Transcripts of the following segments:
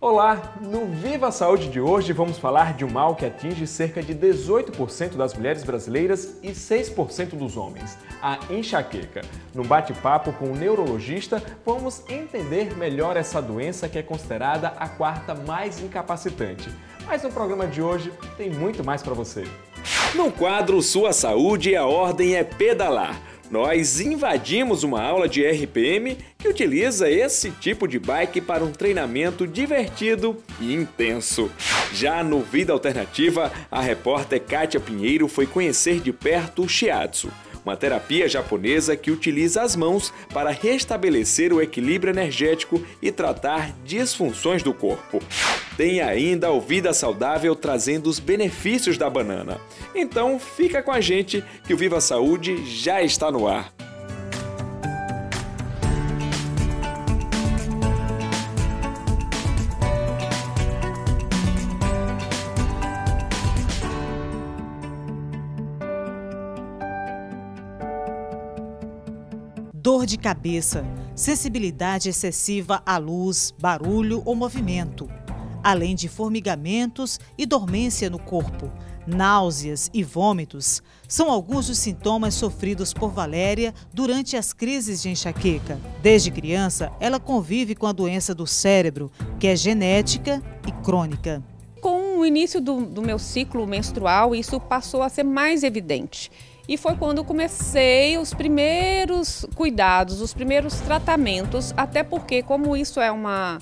Olá! No Viva a Saúde de hoje vamos falar de um mal que atinge cerca de 18% das mulheres brasileiras e 6% dos homens, a enxaqueca. No bate-papo com o neurologista, vamos entender melhor essa doença que é considerada a quarta mais incapacitante. Mas no programa de hoje tem muito mais para você. No quadro Sua Saúde, a ordem é pedalar. Nós invadimos uma aula de RPM que utiliza esse tipo de bike para um treinamento divertido e intenso. Já no Vida Alternativa, a repórter Kátia Pinheiro foi conhecer de perto o Shiatsu, uma terapia japonesa que utiliza as mãos para restabelecer o equilíbrio energético e tratar disfunções do corpo. Tem ainda o Vida Saudável trazendo os benefícios da banana. Então fica com a gente que o Viva Saúde já está no ar. Dor de cabeça, sensibilidade excessiva à luz, barulho ou movimento, além de formigamentos e dormência no corpo, náuseas e vômitos, são alguns dos sintomas sofridos por Valéria durante as crises de enxaqueca. Desde criança, ela convive com a doença do cérebro, que é genética e crônica. Com o início do meu ciclo menstrual, isso passou a ser mais evidente. E foi quando comecei os primeiros cuidados, os primeiros tratamentos, até porque como isso é uma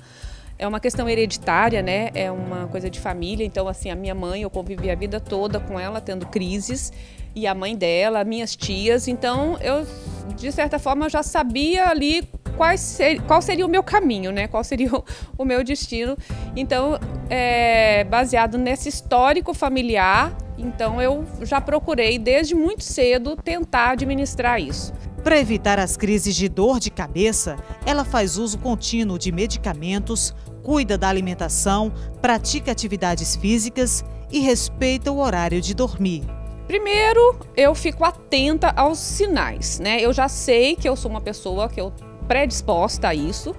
questão hereditária, né? É uma coisa de família, então assim, a minha mãe, eu convivi a vida toda com ela tendo crises, e a mãe dela, minhas tias, então eu, de certa forma, eu já sabia ali qual seria o meu caminho, né? Qual seria o meu destino. Então, baseado nesse histórico familiar, então eu já procurei desde muito cedo tentar administrar isso. Para evitar as crises de dor de cabeça, ela faz uso contínuo de medicamentos, cuida da alimentação, pratica atividades físicas e respeita o horário de dormir. Primeiro, eu fico atenta aos sinais, né? Eu já sei que eu sou uma pessoa que eu predisposta a isso.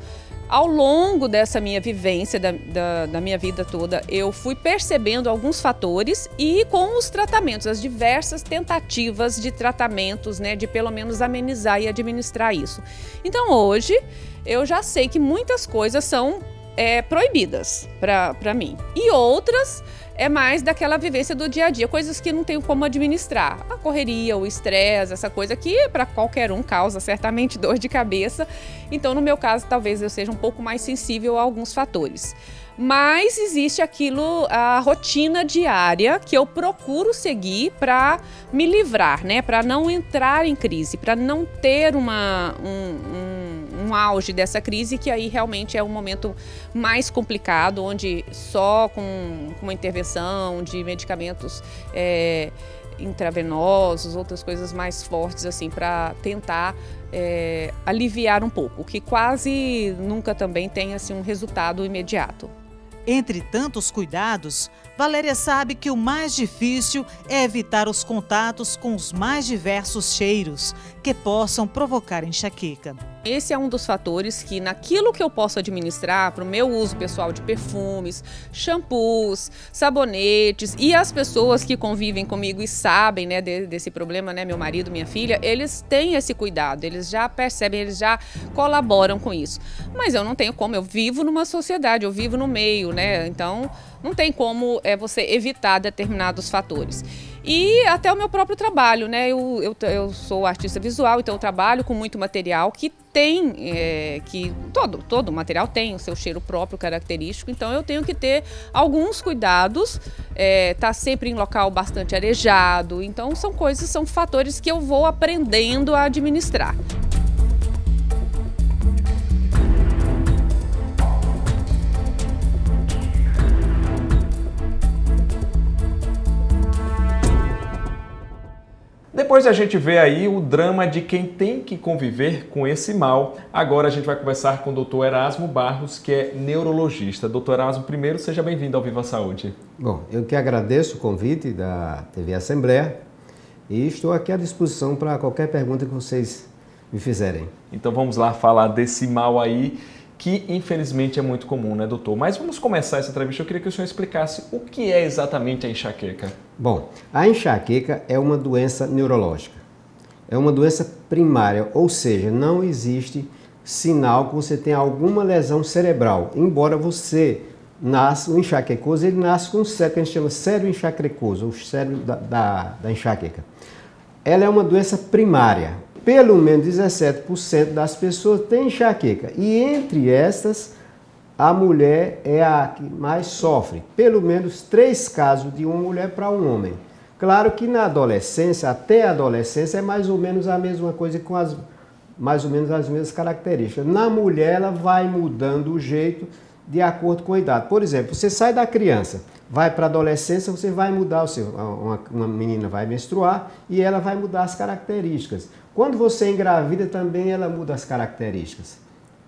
Ao longo dessa minha vivência, da minha vida toda, eu fui percebendo alguns fatores e com os tratamentos, as diversas tentativas de tratamentos, né, de pelo menos amenizar e administrar isso. Então hoje eu já sei que muitas coisas são proibidas para mim e outras é mais daquela vivência do dia a dia, coisas que não tenho como administrar. A correria, o estresse, essa coisa que para qualquer um causa certamente dor de cabeça. Então, no meu caso, talvez eu seja um pouco mais sensível a alguns fatores. Mas existe aquilo, a rotina diária que eu procuro seguir para me livrar, né? Para não entrar em crise, para não ter um auge dessa crise, que aí realmente é um momento mais complicado, onde só com uma intervenção de medicamentos intravenosos, outras coisas mais fortes assim, para tentar aliviar um pouco, que quase nunca também tem assim, um resultado imediato. Entre tantos cuidados, Valéria sabe que o mais difícil é evitar os contatos com os mais diversos cheiros que possam provocar enxaqueca. Esse é um dos fatores que, naquilo que eu posso administrar para o meu uso pessoal de perfumes, shampoos, sabonetes, e as pessoas que convivem comigo e sabem, né, desse problema, né, meu marido, minha filha, eles têm esse cuidado, eles já percebem, eles já colaboram com isso. Mas eu não tenho como, eu vivo numa sociedade, eu vivo no meio, né, então não tem como você evitar determinados fatores. E até o meu próprio trabalho, né? Eu sou artista visual, então eu trabalho com muito material que tem, todo material tem o seu cheiro próprio, característico, então eu tenho que ter alguns cuidados, tá sempre em local bastante arejado, então são fatores que eu vou aprendendo a administrar. Depois a gente vê aí o drama de quem tem que conviver com esse mal. Agora a gente vai conversar com o Dr. Erasmo Barros, que é neurologista. Dr. Erasmo, primeiro, seja bem-vindo ao Viva Saúde. Bom, eu que agradeço o convite da TV Assembleia e estou aqui à disposição para qualquer pergunta que vocês me fizerem. Então vamos lá falar desse mal aí que infelizmente é muito comum, né, doutor? Mas vamos começar essa entrevista. Eu queria que o senhor explicasse o que é exatamente a enxaqueca. Bom, a enxaqueca é uma doença neurológica. É uma doença primária, ou seja, não existe sinal que você tenha alguma lesão cerebral. Embora você nasça, o enxaquecoso, ele nasce com um cérebro que a gente chama cérebro enxaquecoso, o cérebro da enxaqueca. Ela é uma doença primária. Pelo menos 17% das pessoas têm enxaqueca. E entre estas, a mulher é a que mais sofre. Pelo menos 3 casos de uma mulher para um homem. Claro que na adolescência, até a adolescência, é mais ou menos a mesma coisa, com mais ou menos as mesmas características. Na mulher, ela vai mudando o jeito de acordo com a idade. Por exemplo, você sai da criança, vai para a adolescência, você vai mudar uma menina vai menstruar e ela vai mudar as características. Quando você engravida também ela muda as características,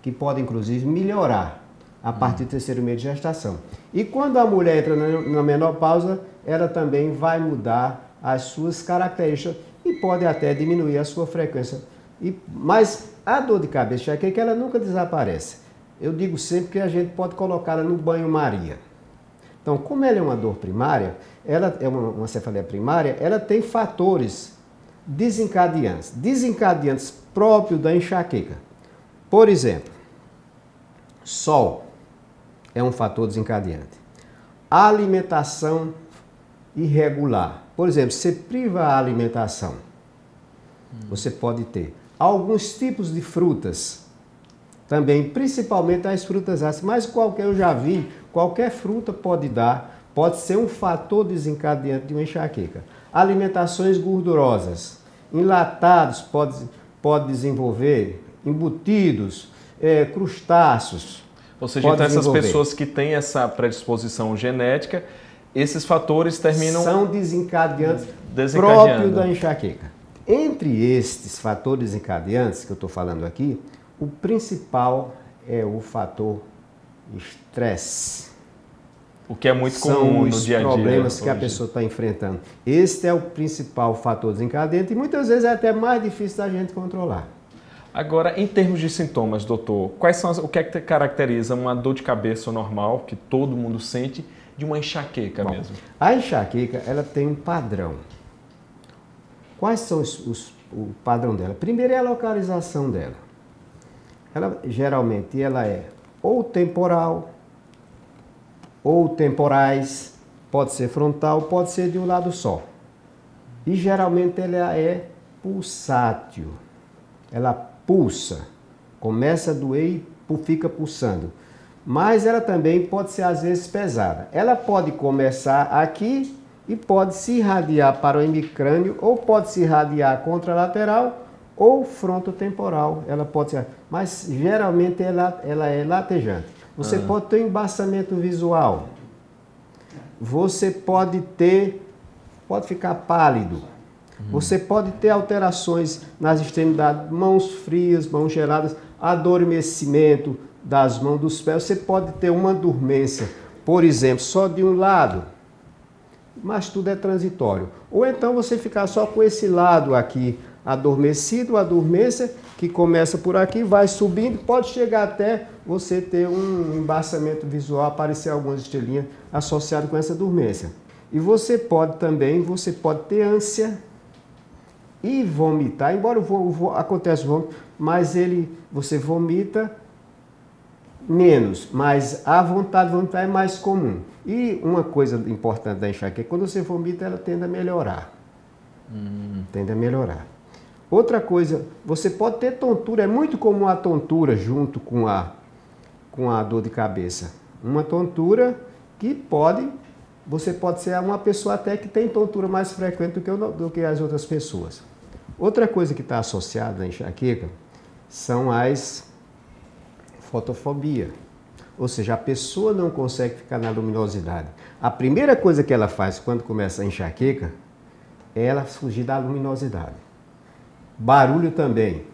que podem inclusive melhorar a partir do 3º mês de gestação. E quando a mulher entra na menopausa, ela também vai mudar as suas características e pode até diminuir a sua frequência. Mas a dor de cabeça enxaqueca, ela nunca desaparece. Eu digo sempre que a gente pode colocá-la no banho-maria. Então, como ela é uma dor primária, ela é uma cefaleia primária, ela tem fatores desencadeantes próprios da enxaqueca. Por exemplo, sol é um fator desencadeante. Alimentação irregular. Por exemplo, se você priva a alimentação, você pode ter alguns tipos de frutas, também, principalmente as frutas ácidas, mas eu já vi, qualquer fruta pode ser um fator desencadeante de uma enxaqueca. Alimentações gordurosas, enlatados pode desenvolver, embutidos, crustáceos. Ou seja, então essas pessoas que têm essa predisposição genética, esses fatores terminam... São desencadeantes próprios da enxaqueca. Entre estes fatores desencadeantes que eu estou falando aqui, o principal é o fator estresse. O que é muito comum no dia a dia. São os problemas que a pessoa está enfrentando. Este é o principal fator desencadeante e muitas vezes é até mais difícil da gente controlar. Agora, em termos de sintomas, doutor, o que é que caracteriza uma dor de cabeça normal, que todo mundo sente, de uma enxaqueca mesmo? A enxaqueca, ela tem um padrão. Quais são o padrão dela? Primeiro é a localização dela. Geralmente ela é ou temporal, ou temporais, pode ser frontal, pode ser de um lado só. E geralmente ela é pulsátil. Ela pulsa, começa a doer e fica pulsando. Mas ela também pode ser às vezes pesada. Ela pode começar aqui e pode se irradiar para o hemicrânio, ou pode se irradiar contralateral, ou frontotemporal, ela pode ser, mas geralmente ela é latejante. Você pode ter embaçamento visual, você pode ficar pálido, você pode ter alterações nas extremidades, mãos frias, mãos geladas, adormecimento das mãos, dos pés, você pode ter uma dormência, por exemplo, só de um lado, mas tudo é transitório. Ou então você ficar só com esse lado aqui, adormecido, a dormência que começa por aqui, vai subindo, pode chegar até você ter um embaçamento visual, aparecer algumas estrelinhas associadas com essa dormência. E você pode ter ânsia e vomitar, embora aconteça o vômito, mas você vomita menos, mas a vontade de vomitar é mais comum. E uma coisa importante da enxaqueca, quando você vomita, ela tende a melhorar. Tende a melhorar. Outra coisa, você pode ter tontura, é muito comum a tontura junto com a dor de cabeça. Uma tontura que você pode ser uma pessoa até que tem tontura mais frequente do que as outras pessoas. Outra coisa que está associada à enxaqueca são as fotofobia. Ou seja, a pessoa não consegue ficar na luminosidade. A primeira coisa que ela faz quando começa a enxaqueca é ela fugir da luminosidade. Barulho também.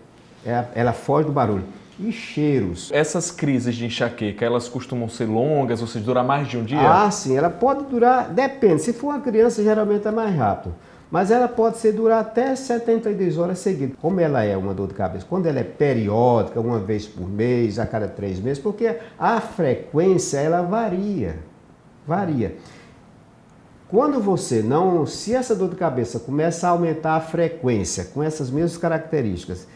Ela foge do barulho. E cheiros. Essas crises de enxaqueca, elas costumam ser longas, ou seja, durar mais de um dia? Ah, sim. Ela pode durar, depende. Se for uma criança, geralmente é mais rápido. Mas ela pode durar até 72 horas seguidas. Como ela é uma dor de cabeça, quando ela é periódica, uma vez por mês, a cada 3 meses, porque a frequência ela varia. Quando você não, se essa dor de cabeça começa a aumentar a frequência com essas mesmas características,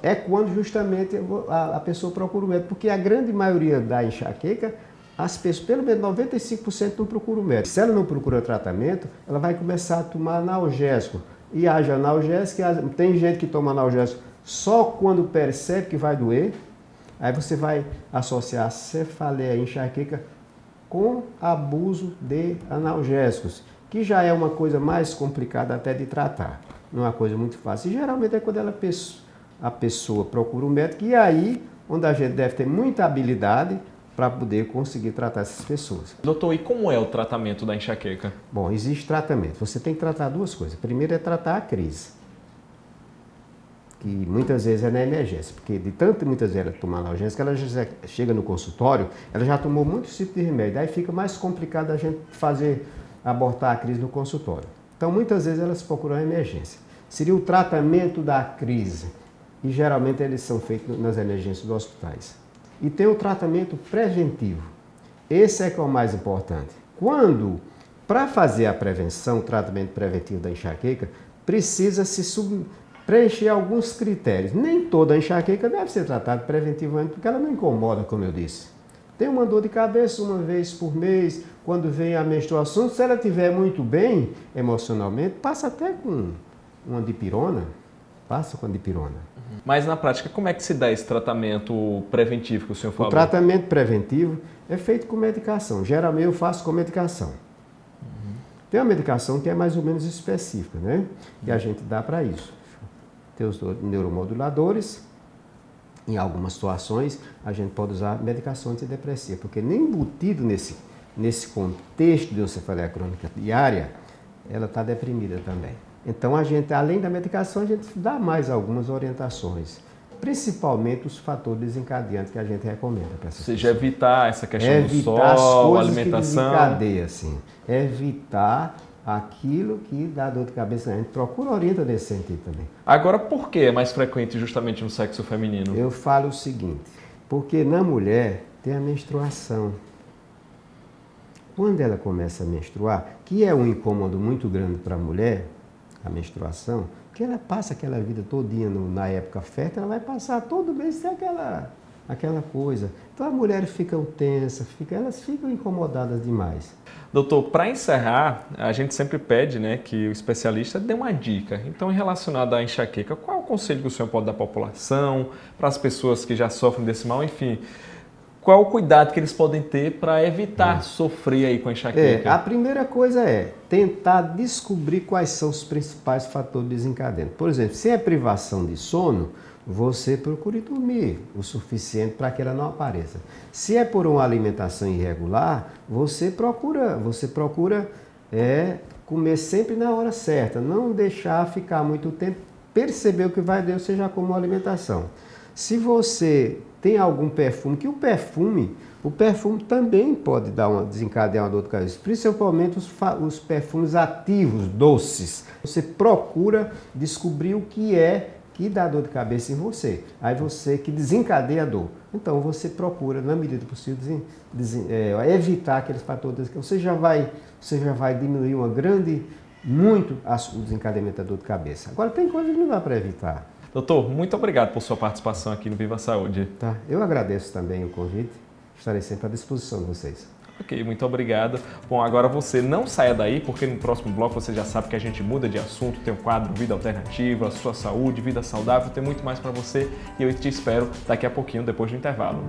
é quando justamente a pessoa procura o médico, porque a grande maioria da enxaqueca, as pessoas, pelo menos 95% não procuram o médico. Se ela não procura tratamento, ela vai começar a tomar analgésico. E haja analgésico, tem gente que toma analgésico só quando percebe que vai doer, aí você vai associar a cefaleia e enxaqueca com abuso de analgésicos, que já é uma coisa mais complicada até de tratar, não é uma coisa muito fácil. E geralmente é quando a pessoa procura um médico, e aí onde a gente deve ter muita habilidade para poder conseguir tratar essas pessoas. Doutor, e como é o tratamento da enxaqueca? Bom, existe tratamento. Você tem que tratar 2 coisas. Primeiro é tratar a crise, que muitas vezes é na emergência, porque de tanto muitas vezes ela tomar analgésico, ela já chega no consultório, ela já tomou muitos tipos de remédio, aí fica mais complicado a gente abortar a crise no consultório. Então muitas vezes elas procuram a emergência. Seria o tratamento da crise, e geralmente eles são feitos nas emergências dos hospitais. E tem o tratamento preventivo. Esse é que é o mais importante. Para fazer a prevenção, o tratamento preventivo da enxaqueca, precisa-se preencher alguns critérios. Nem toda enxaqueca deve ser tratada preventivamente, porque ela não incomoda, como eu disse. Tem uma dor de cabeça uma vez por mês, quando vem a menstruação, se ela estiver muito bem emocionalmente, passa até com uma dipirona. Passa com a dipirona. Mas na prática, como é que se dá esse tratamento preventivo que o senhor falou? O tratamento preventivo é feito com medicação. Geralmente eu faço com medicação. Tem uma medicação que é mais ou menos específica, né? E a gente dá para isso. Tem os neuromoduladores. Em algumas situações, a gente pode usar medicação antidepressiva, porque nem embutido nesse contexto de uma cefaleia crônica diária, ela está deprimida também. Então, a gente, além da medicação, a gente dá mais algumas orientações, principalmente os fatores desencadeantes que a gente recomenda para essas pessoas. Ou seja, evitar essa questão do sol, as coisas alimentação. Que desencadeia, assim. Evitar aquilo que dá dor de cabeça. A gente orienta nesse sentido também. Agora, por que é mais frequente justamente no sexo feminino? Eu falo o seguinte, porque na mulher tem a menstruação. Quando ela começa a menstruar, que é um incômodo muito grande para a mulher, a menstruação, porque ela passa aquela vida todinha na época fértil, ela vai passar todo mês sem aquela coisa. Então a mulher fica tensa, elas ficam incomodadas demais. Doutor, para encerrar, a gente sempre pede, né, que o especialista dê uma dica. Então, relacionado à enxaqueca, qual é o conselho que o senhor pode dar para a população, para as pessoas que já sofrem desse mal, enfim, qual é o cuidado que eles podem ter para evitar sofrer aí com a enxaqueca? A primeira coisa é tentar descobrir quais são os principais fatores desencadeantes. Por exemplo, se é privação de sono, você procure dormir o suficiente para que ela não apareça. Se é por uma alimentação irregular, você procura comer sempre na hora certa, não deixar ficar muito tempo, perceber o que vai dar, você já come uma alimentação. Se você tem algum perfume, que o perfume também pode desencadear uma dor de cabeça, principalmente os perfumes ativos, doces. Você procura descobrir o que é que dá dor de cabeça em você. Aí você que desencadeia a dor. Então você procura, na medida do possível, evitar aqueles fatores que você já vai diminuir muito o desencadeamento da dor de cabeça. Agora tem coisas que não dá para evitar. Doutor, muito obrigado por sua participação aqui no Viva Saúde. Tá, eu agradeço também o convite. Estarei sempre à disposição de vocês. Ok, muito obrigado. Bom, agora você não saia daí, porque no próximo bloco você já sabe que a gente muda de assunto, tem o quadro Vida Alternativa, Sua Saúde, Vida Saudável, tem muito mais para você e eu te espero daqui a pouquinho, depois do intervalo.